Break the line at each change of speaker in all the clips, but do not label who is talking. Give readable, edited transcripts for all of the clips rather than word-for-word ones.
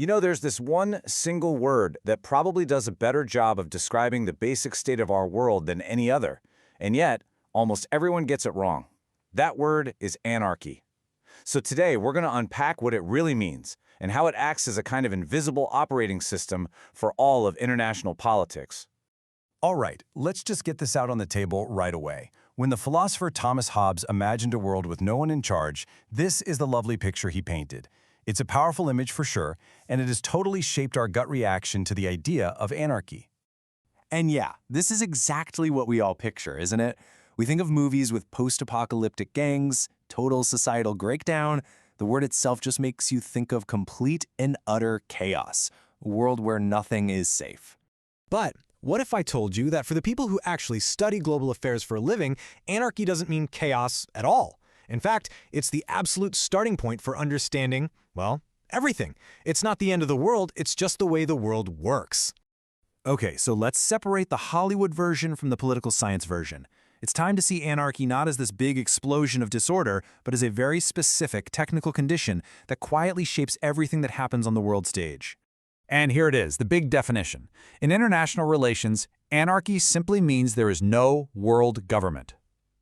There's this one single word that probably does a better job of describing the basic state of our world than any other, and yet, almost everyone gets it wrong. That word is anarchy. So today, we're going to unpack what it really means and how it acts as a kind of invisible operating system for all of international politics.
All right, let's just get this out on the table right away. When the philosopher Thomas Hobbes imagined a world with no one in charge, this is the lovely picture he painted. It's a powerful image for sure, and it has totally shaped our gut reaction to the idea of anarchy.
And yeah, this is exactly what we all picture, isn't it? We think of movies with post-apocalyptic gangs, total societal breakdown. The word itself just makes you think of complete and utter chaos, a world where nothing is safe.
But what if I told you that for the people who actually study global affairs for a living, anarchy doesn't mean chaos at all? In fact, it's the absolute starting point for understanding, well, everything. It's not the end of the world, it's just the way the world works.
Okay, so let's separate the Hollywood version from the political science version. It's time to see anarchy not as this big explosion of disorder, but as a very specific technical condition that quietly shapes everything that happens on the world stage.
And here it is, the big definition. In international relations, anarchy simply means there is no world government.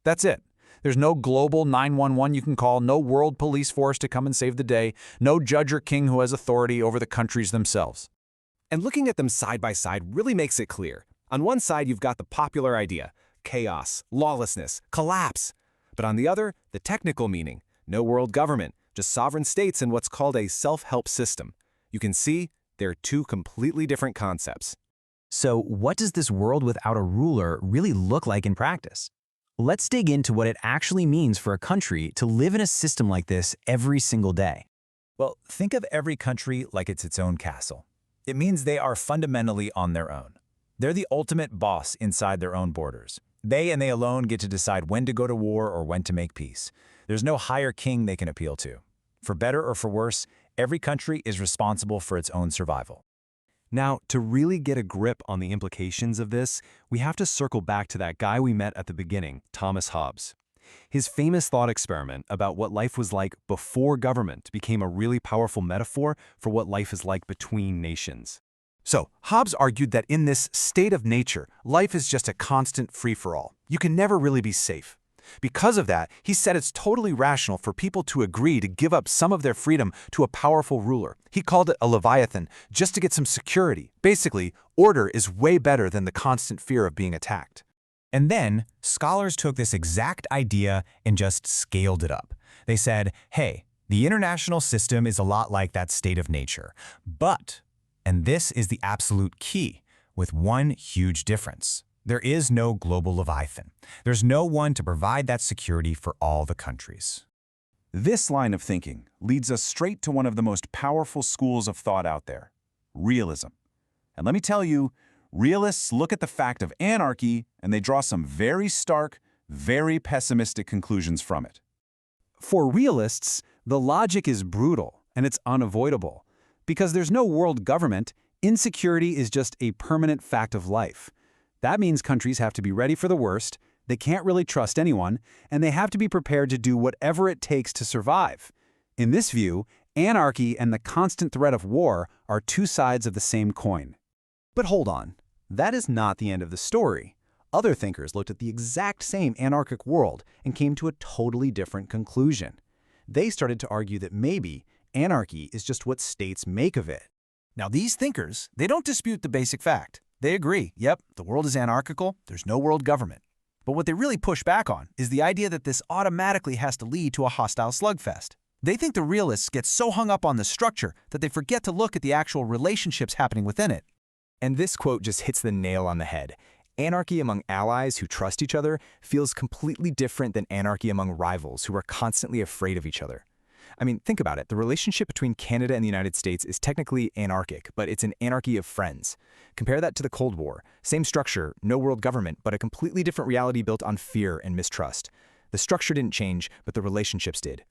That's it. There's no global 911 you can call, no world police force to come and save the day, no judge or king who has authority over the countries themselves.
And looking at them side by side really makes it clear. On one side, you've got the popular idea, chaos, lawlessness, collapse. But on the other, the technical meaning, no world government, just sovereign states in what's called a self-help system. You can see they're two completely different concepts.
So what does this world without a ruler really look like in practice? Let's dig into what it actually means for a country to live in a system like this every single day.
Well, think of every country like it's its own castle. It means they are fundamentally on their own. They're the ultimate boss inside their own borders. They and they alone get to decide when to go to war or when to make peace. There's no higher king they can appeal to. For better or for worse, every country is responsible for its own survival.
Now, to really get a grip on the implications of this, we have to circle back to that guy we met at the beginning, Thomas Hobbes. His famous thought experiment about what life was like before government became a really powerful metaphor for what life is like between nations.
So, Hobbes argued that in this state of nature, life is just a constant free-for-all. You can never really be safe. Because of that, he said it's totally rational for people to agree to give up some of their freedom to a powerful ruler. He called it a leviathan, just to get some security. Basically, order is way better than the constant fear of being attacked.
And then, scholars took this exact idea and just scaled it up. They said, hey, the international system is a lot like that state of nature. But, and this is the absolute key, with one huge difference. There is no global leviathan. There's no one to provide that security for all the countries.
This line of thinking leads us straight to one of the most powerful schools of thought out there, realism. And let me tell you, realists look at the fact of anarchy and they draw some very stark, very pessimistic conclusions from it.
For realists, the logic is brutal and it's unavoidable. Because there's no world government, insecurity is just a permanent fact of life. That means countries have to be ready for the worst, they can't really trust anyone, and they have to be prepared to do whatever it takes to survive. In this view, anarchy and the constant threat of war are two sides of the same coin. But hold on, that is not the end of the story. Other thinkers looked at the exact same anarchic world and came to a totally different conclusion. They started to argue that maybe anarchy is just what states make of it.
Now these thinkers, they don't dispute the basic fact. They agree, yep, the world is anarchical, there's no world government. But what they really push back on is the idea that this automatically has to lead to a hostile slugfest. They think the realists get so hung up on the structure that they forget to look at the actual relationships happening within it.
And this quote just hits the nail on the head. Anarchy among allies who trust each other feels completely different than anarchy among rivals who are constantly afraid of each other. I mean, think about it. The relationship between Canada and the United States is technically anarchic, but it's an anarchy of friends. Compare that to the Cold War. Same structure, no world government, but a completely different reality built on fear and mistrust. The structure didn't change, but the relationships did.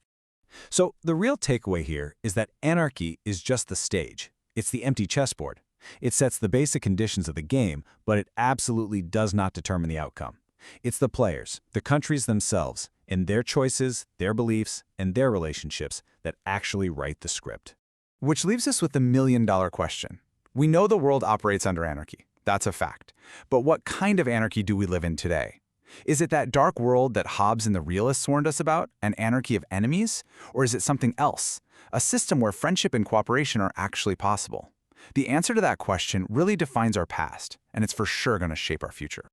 So the real takeaway here is that anarchy is just the stage. It's the empty chessboard. It sets the basic conditions of the game, but it absolutely does not determine the outcome. It's the players, the countries themselves, and their choices, their beliefs, and their relationships that actually write the script.
Which leaves us with the million-dollar question. We know the world operates under anarchy. That's a fact. But what kind of anarchy do we live in today? Is it that dark world that Hobbes and the realists warned us about, an anarchy of enemies? Or is it something else, a system where friendship and cooperation are actually possible? The answer to that question really defines our past, and it's for sure going to shape our future.